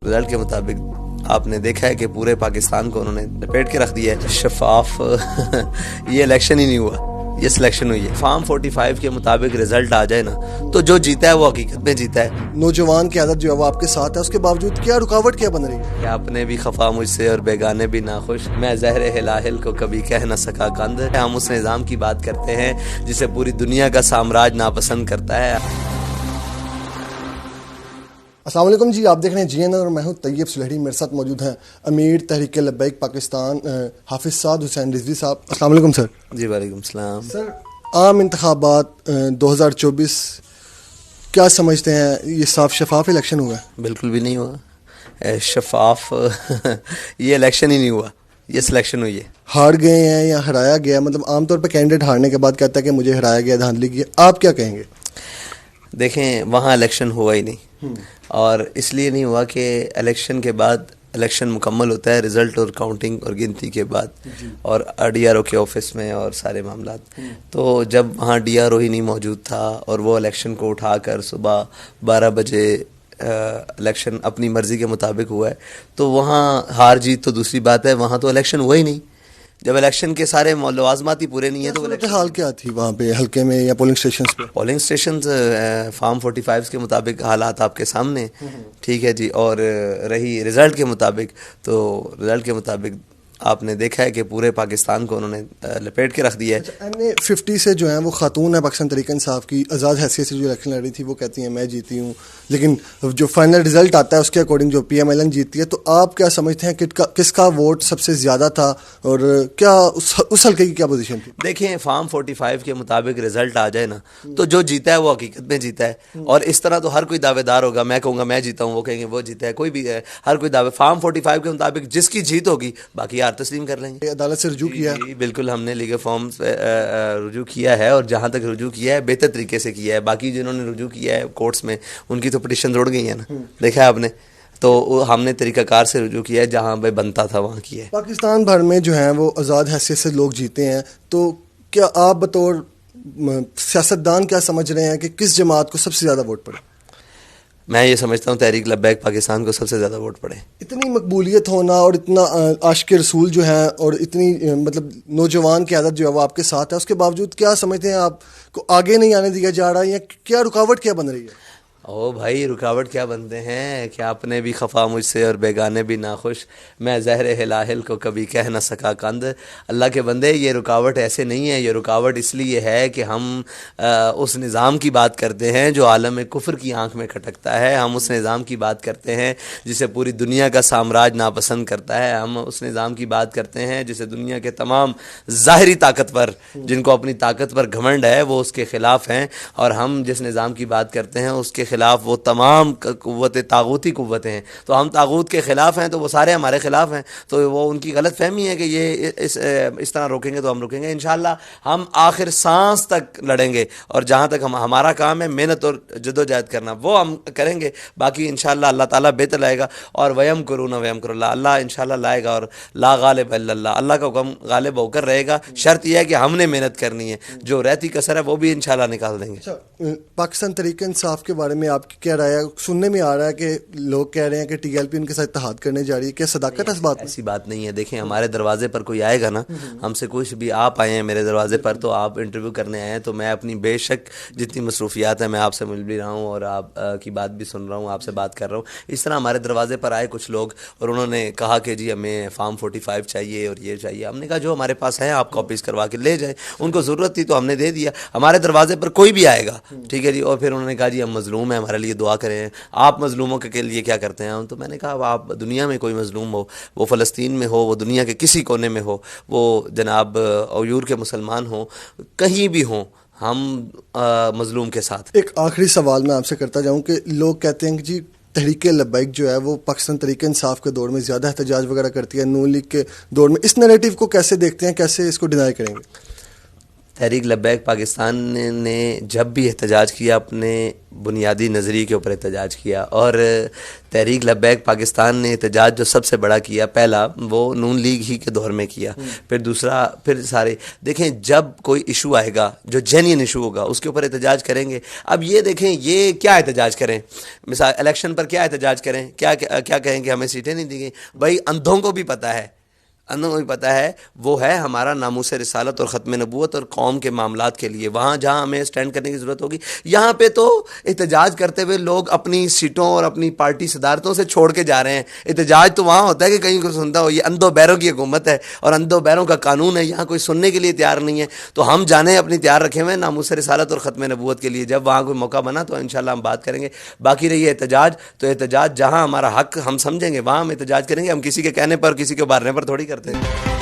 Result کے مطابق آپ نے دیکھا ہے کہ پورے پاکستان کو انہوں نے لپیٹ کے رکھ دیا ہے. شفاف یہ الیکشن ہی نہیں ہوا, یہ سلیکشن ہوئی ہے. فارم 45 کے مطابق رزلٹ آ جائے نا تو جو جیتا ہے وہ حقیقت میں جیتا ہے. نوجوان کی عادت جو ہے وہ آپ کے ساتھ ہے, اس کے باوجود کیا رکاوٹ کیا بن رہی ہے؟ کہ اپنے بھی خفا مجھ سے اور بیگانے بھی ناخوش, میں زہر ہلاہل کو کبھی کہہ نہ سکا کند. ہم اس نظام کی بات کرتے ہیں جسے پوری دنیا کا سامراج ناپسند کرتا ہے. السلام علیکم جی, آپ دیکھ رہے ہیں جی این اور میں ہوں طیب سلہڑی. میرے ساتھ موجود ہیں امیر تحریک لبیک پاکستان حافظ سعد حسین رضوی صاحب. السلام علیکم سر. جی وعلیکم السلام. سر, عام انتخابات 2024 کیا سمجھتے ہیں, یہ صاف شفاف الیکشن ہوا ہے؟ بالکل بھی نہیں ہوا شفاف یہ الیکشن ہی نہیں ہوا, یہ سلیکشن ہوئی ہے. ہار گئے ہیں یا ہرایا گیا؟ مطلب عام طور پہ کینڈیڈیٹ ہارنے کے بعد کہتا ہے کہ مجھے ہرایا گیا, دھاندلی کی. آپ کیا کہیں گے؟ دیکھیں, وہاں الیکشن ہوا ہی نہیں, اور اس لیے نہیں ہوا کہ الیکشن کے بعد الیکشن مکمل ہوتا ہے رزلٹ اور کاؤنٹنگ اور گنتی کے بعد, اور ڈی آر او کے آفس میں اور سارے معاملات. تو جب وہاں ڈی آر او ہی نہیں موجود تھا اور وہ الیکشن کو اٹھا کر صبح 12 بجے الیکشن اپنی مرضی کے مطابق ہوا ہے, تو وہاں ہار جیت تو دوسری بات ہے, وہاں تو الیکشن ہوا ہی نہیں. جب الیکشن کے سارے لوازمات ہی پورے نہیں ہیں تو حال کیا تھی وہاں پہ حلقے میں یا پولنگ اسٹیشنز پہ؟ پولنگ اسٹیشنز فارم 45 کے مطابق حالات آپ کے سامنے, ٹھیک ہے جی. اور رہی رزلٹ کے مطابق, تو رزلٹ کے مطابق آپ نے دیکھا ہے کہ پورے پاکستان کو انہوں نے لپیٹ کے رکھ دیا ہے. MA50 سے جو ہیں وہ خاتون ہے پاکستان تحریک انصاف کی, آزاد حیثیت سے جو الیکشن لڑ رہی تھی, وہ کہتی ہیں میں جیتی ہوں, لیکن جو فائنل رزلٹ آتا ہے اس کے اکارڈنگ جو PMLN جیتی ہے. تو آپ کیا سمجھتے ہیں کہ کس کا ووٹ سب سے زیادہ تھا, اور کیا اس حلقے کی کیا پوزیشن تھی؟ دیکھیں, فارم 45 کے مطابق رزلٹ آ جائے نا تو جو جیتا ہے وہ حقیقت میں جیتا ہے. اور اس طرح تو ہر کوئی دعوے دار ہوگا, میں کہوں گا میں جیتا ہوں, وہ کہیں گے وہ جیتا ہے, کوئی بھی ہے, ہر کوئی دعوے. فارم 45 کے مطابق جس کی جیت ہوگی باقی یار تسلیم کر لیں گے. عدالت سے رجوع کیا ہے؟ بالکل, ہم نے لیگل فارم سے رجوع کیا ہے, اور جہاں تک رجوع کیا ہے بہتر طریقے سے کیا ہے. باقی جنہوں نے رجوع کیا ہے کورٹس میں ان کی تو پٹیشن روڑ گئی ہیں نا, دیکھا ہے آپ نے. تو ہم نے طریقہ کار سے رجوع کیا ہے, جہاں پہ بنتا تھا وہاں کیا ہے. پاکستان بھر میں جو ہیں وہ آزاد حیثیت سے لوگ جیتے ہیں, تو کیا آپ بطور سیاستدان کیا سمجھ رہے ہیں کہ کس جماعت کو سب سے زیادہ ووٹ پڑے؟ میں یہ سمجھتا ہوں تحریک لبیک پاکستان کو سب سے زیادہ ووٹ پڑے. اتنی مقبولیت ہونا اور اتنا عاشق رسول جو ہیں, اور اتنی مطلب نوجوان کی عادت جو ہے وہ آپ کے ساتھ ہے, اس کے باوجود کیا سمجھتے ہیں آپ کو آگے نہیں آنے دیا جا رہا, یا کیا رکاوٹ کیا بن رہی ہے؟ او بھائی, رکاوٹ کیا بنتے ہیں کہ اپنے بھی خفا مجھ سے اور بیگانے بھی ناخوش, میں زہر ہلاہل کو کبھی کہہ نہ سکا کند. اللہ کے بندے, یہ رکاوٹ ایسے نہیں ہے, یہ رکاوٹ اس لیے ہے کہ ہم اس نظام کی بات کرتے ہیں جو عالم کفر کی آنکھ میں کھٹکتا ہے. ہم اس نظام کی بات کرتے ہیں جسے پوری دنیا کا سامراج ناپسند کرتا ہے. ہم اس نظام کی بات کرتے ہیں جسے دنیا کے تمام ظاہری طاقتور, جن کو اپنی طاقت پر گھمنڈ ہے, وہ اس کے خلاف ہیں. اور ہم جس نظام کی بات کرتے ہیں اس کے خلاف وہ تمام قوتیں طاغوتی قوتیں ہیں. تو ہم طاغوت کے خلاف ہیں, تو وہ سارے ہمارے خلاف ہیں. تو وہ ان کی غلط فہمی ہے کہ یہ اس طرح روکیں گے تو ہم روکیں گے. انشاءاللہ ہم آخر سانس تک لڑیں گے, اور جہاں تک ہمارا کام ہے محنت اور جدوجہد کرنا, وہ ہم کریں گے. باقی انشاءاللہ اللہ تعالیٰ بہتر لائے گا. اور ویم کرون ویم کر اللہ, اللہ انشاءاللہ لائے گا. اور لا غالب الا اللہ, اللہ کا حکم غالب ہو کر رہے گا. شرط یہ ہے کہ ہم نے محنت کرنی ہے, جو رہتی کسر ہے وہ بھی انشاءاللہ نکال دیں گے. پاکستان تحریک انصاف کے بارے میں آپ کی کیا رائے ہے؟ سننے میں آ رہا ہے کہ لوگ کہہ رہے ہیں کہ TLP ان کے ساتھ اتحاد کرنے جا رہی ہے, کیا صداقت ہے اس بات میں؟ ایسی بات نہیں ہے. دیکھیں, ہمارے دروازے پر کوئی آئے گا نا, ہم سے کچھ بھی, آپ آئے ہیں میرے دروازے پر تو آپ انٹرویو کرنے آئے ہیں, تو میں اپنی بے شک جتنی مصروفیات ہیں میں آپ سے مل بھی رہا ہوں, اور آپ کی بات بھی سن رہا ہوں, آپ سے بات کر رہا ہوں. اس طرح ہمارے دروازے پر آئے کچھ لوگ, اور انہوں نے کہا کہ جی ہمیں فارم 45 چاہیے اور یہ چاہیے. ہم نے کہا جو ہمارے پاس ہے آپ کاپیز کروا کے لے جائیں. ان کو ضرورت تھی تو ہم نے دے دیا. ہمارے دروازے پر کوئی بھی آئے گا, ٹھیک ہے جی, اور پھر انہوں نے کہا جی ہم مظلوم ہیں, ہمارے لیے دعا کریں. آپ مظلوموں کے لیے کیا کرتے ہیں؟ تو میں نے کہا آپ دنیا میں کوئی مظلوم ہو, وہ فلسطین میں ہو, وہ دنیا کے کسی کونے میں ہو, وہ جناب اویور کے مسلمان ہوں, کہیں بھی ہوں, ہم مظلوم کے ساتھ. ایک آخری سوال میں آپ سے کرتا جاؤں کہ لوگ کہتے ہیں کہ جی تحریک لبیک جو ہے وہ پاکستان تحریک انصاف کے دور میں زیادہ احتجاج وغیرہ کرتی ہے, نون لیگ کے دور میں. اس نیریٹو کو کیسے دیکھتے ہیں, کیسے اس کو ڈینائی کریں گے؟ تحریک لبیک پاکستان نے جب بھی احتجاج کیا اپنے بنیادی نظریے کے اوپر احتجاج کیا، اور تحریک لبیک پاکستان نے احتجاج جو سب سے بڑا کیا پہلا وہ نون لیگ ہی کے دور میں کیا، پھر دوسرا پھر سارے دیکھیں جب کوئی ایشو آئے گا جو جینین ایشو ہوگا اس کے اوپر احتجاج کریں گے۔ اب یہ دیکھیں یہ کیا احتجاج کریں، مثال الیکشن پر کیا احتجاج کریں، کیا کہیں کہ ہمیں سیٹیں نہیں دی گئیں؟ بھائی اندھوں کو بھی پتہ ہے، انہوں کو بھی پتہ ہے وہ ہے ہمارا ناموس رسالت اور ختم نبوت اور قوم کے معاملات کے لیے، وہاں جہاں ہمیں سٹینڈ کرنے کی ضرورت ہوگی۔ یہاں پہ تو احتجاج کرتے ہوئے لوگ اپنی سیٹوں اور اپنی پارٹی صدارتوں سے چھوڑ کے جا رہے ہیں۔ احتجاج تو وہاں ہوتا ہے کہ کہیں کوئی سنتا ہو، یہ اندھوں بہروں کی حکومت ہے اور اندھوں بہروں کا قانون ہے، یہاں کوئی سننے کے لیے تیار نہیں ہے۔ تو ہم جانے اپنی تیار رکھے ہوئے ہیں ناموس رسالت اور ختم نبوت کے لیے، جب وہاں کوئی موقع بنا تو انشاءاللہ ہم بات کریں گے۔ باقی رہی احتجاج، تو احتجاج جہاں ہمارا حق ہم سمجھیں گے وہاں ہم احتجاج کریں گے، ہم کسی کے کہنے پر کسی کے مارنے پر تھوڑی کرتے ہیں۔